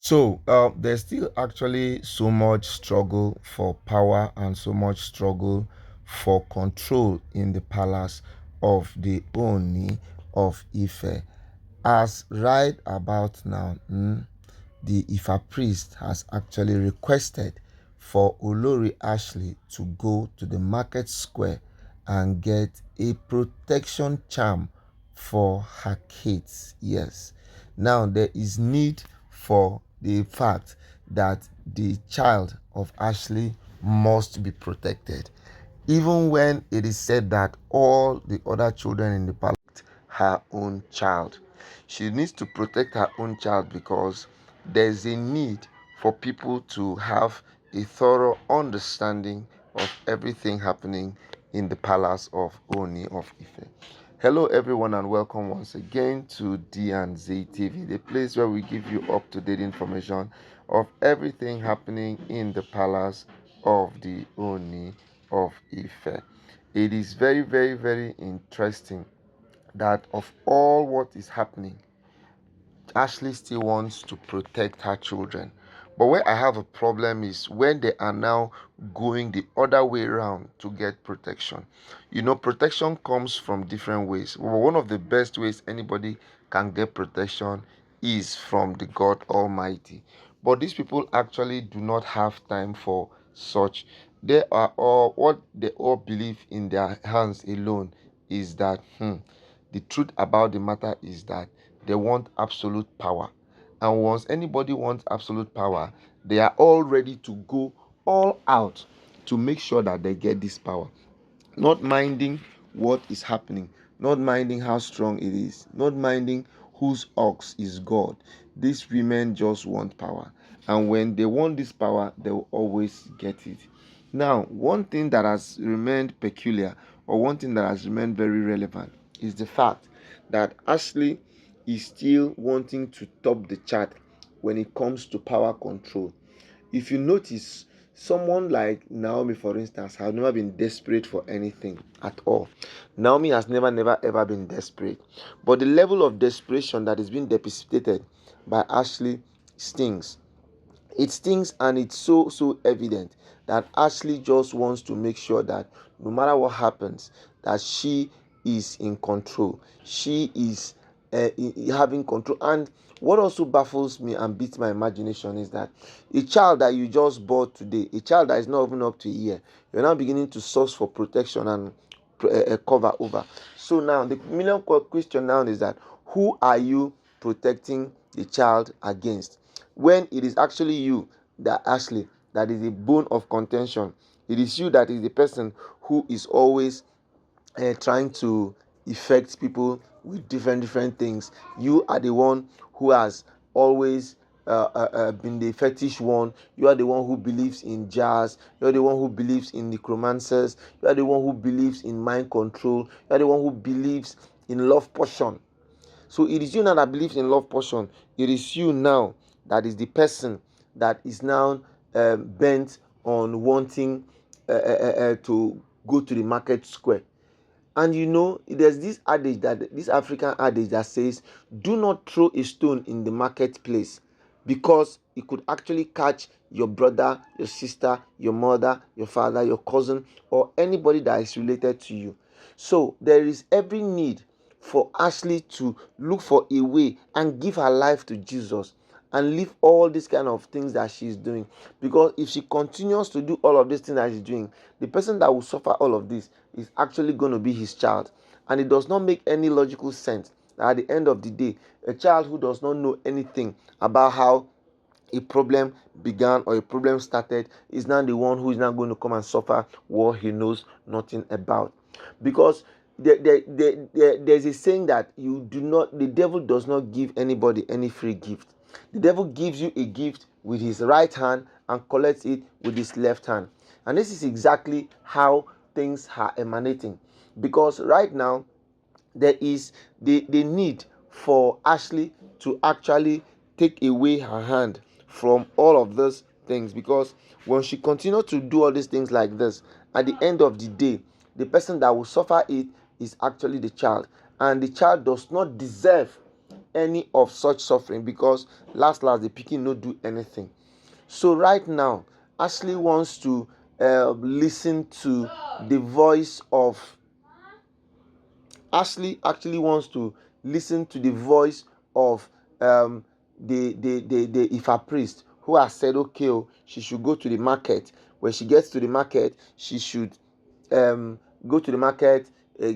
There's still actually so much struggle for power and so much struggle for control in the palace of the Oni of Ife. As right about now, the Ifa priest has actually requested for Olori Ashley to go to the market square and get a protection charm for her kids. Yes. Now there is need for the fact that the child of Ashley must be protected. Even when it is said that all the other children in the palace her own child. She needs to protect her own child because there's a need for people to have a thorough understanding of everything happening in the palace of Oni of Ife. Hello everyone and welcome once again to D&Z TV, the place where we give you up-to-date information of everything happening in the palace of the Oni of Ife. It is very, very, very interesting that of all what is happening, Ashley still wants to protect her children. But where I have a problem is when they are now going the other way around to get protection. Protection comes from different ways. Well, one of the best ways anybody can get protection is from the God Almighty. But these people actually do not have time for such. They are all what they all believe in their hands alone is that the truth about the matter is that they want absolute power. And once anybody wants absolute power, they are all ready to go all out to make sure that they get this power. Not minding what is happening, not minding how strong it is, not minding whose ox is God. These women just want power. And when they want this power, they will always get it. Now, one thing that has remained peculiar, or one thing that has remained very relevant, is the fact that Ashley is still wanting to top the chart when it comes to power control. If you notice, someone like Naomi, for instance, has never been desperate for anything at all. Naomi has never, ever been desperate. But the level of desperation that is being depicted by Ashley stings. It stings, and it's so evident that Ashley just wants to make sure that no matter what happens, that she is in control. She is having control. And what also baffles me and beats my imagination is that a child that you just bought today, a child that is not even up to a year, you're now beginning to source for protection and cover over. So now the million question now is that who are you protecting the child against, when it is actually you that Ashley that is the bone of contention? It is you that is the person who is always trying to affect people with different things. You are the one who has always been the fetish one. You are the one who believes in jazz. You are the one who believes in necromancers. You are the one who believes in mind control. You are the one who believes in love potion. So it is you now that believes in love potion. It is you now that is the person that is now bent on wanting to go to the market square. And there's this adage, that this African adage that says, do not throw a stone in the marketplace, because it could actually catch your brother, your sister, your mother, your father, your cousin, or anybody that is related to you. So there is every need for Ashley to look for a way and give her life to Jesus and leave all these kind of things that she's doing. Because if she continues to do all of these things that she's doing, the person that will suffer all of this is actually going to be his child. And it does not make any logical sense that at the end of the day, a child who does not know anything about how a problem began or a problem started is now the one who is now going to come and suffer what he knows nothing about. Because there's a saying that the devil does not give anybody any free gift. The devil gives you a gift with his right hand and collects it with his left hand. And this is exactly how things are emanating. Because right now, there is the need for Ashley to actually take away her hand from all of those things, because when she continues to do all these things like this, at the end of the day, the person that will suffer it is actually the child, and the child does not deserve any of such suffering, because last the pikin no do anything. So right now, Ashley wants to listen to the voice of Ashley actually wants to listen to the voice of the Ifa priest, who has said, okay, oh, she should go to the market. When she gets to the market, she should go to the market,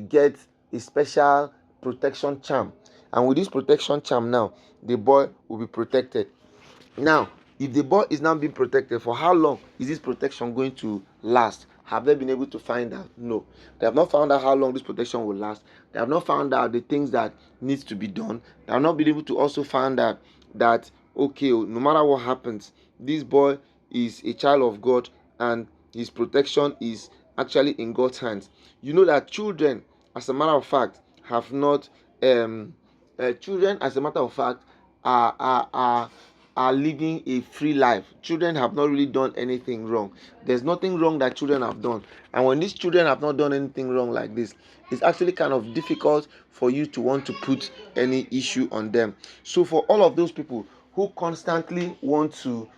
get a special protection charm. And with this protection charm now, the boy will be protected. Now, if the boy is now being protected, for how long is this protection going to last? Have they been able to find out? No. They have not found out how long this protection will last. They have not found out the things that needs to be done. They have not been able to also find out that, okay, no matter what happens, this boy is a child of God and his protection is actually in God's hands. You know that children, as a matter of fact, have not children, as a matter of fact, are living a free life. Children have not really done anything wrong. There's nothing wrong that children have done. And when these children have not done anything wrong like this, it's actually kind of difficult for you to want to put any issue on them. So for all of those people who constantly want to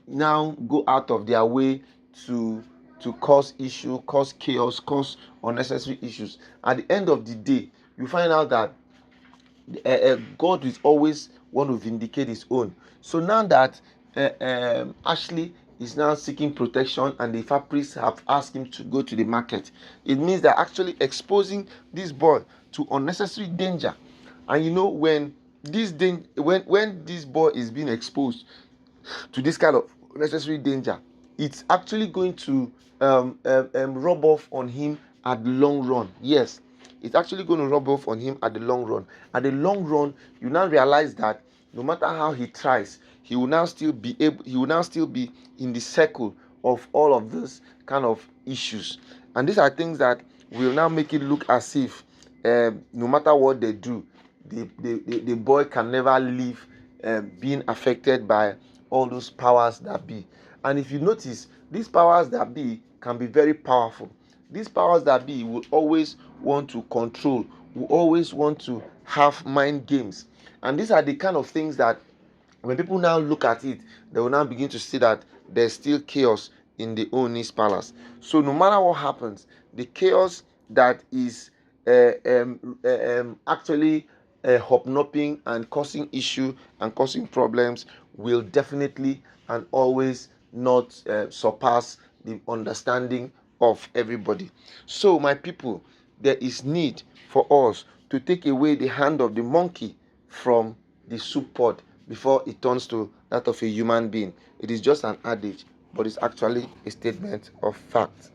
now go out of their way to cause issue, cause chaos, cause unnecessary issues, at the end of the day, you find out that God is always want to vindicate his own. So now that Ashley is now seeking protection and the Ifa priests have asked him to go to the market, it means they're actually exposing this boy to unnecessary danger. And you know, when when this boy is being exposed to this kind of unnecessary danger, it's actually going to rub off on him at the long run. Yes, it's actually going to rub off on him at the long run. At the long run, you now realize that no matter how he tries, he will now still be in the circle of all of this kind of issues. And these are things that will now make it look as if no matter what they do, the boy can never leave being affected by all those powers that be. And if you notice, these powers that be can be very powerful. These powers that be will always want to control, will always want to have mind games. And these are the kind of things that when people now look at it, they will now begin to see that there's still chaos in the Oni's palace. So no matter what happens, the chaos that is actually hobnobbing and causing issue and causing problems will definitely and always not surpass the understanding of everybody. So my people, there is need for us to take away the hand of the monkey from the soup pot before it turns to that of a human being. It is just an adage, but it's actually a statement of fact.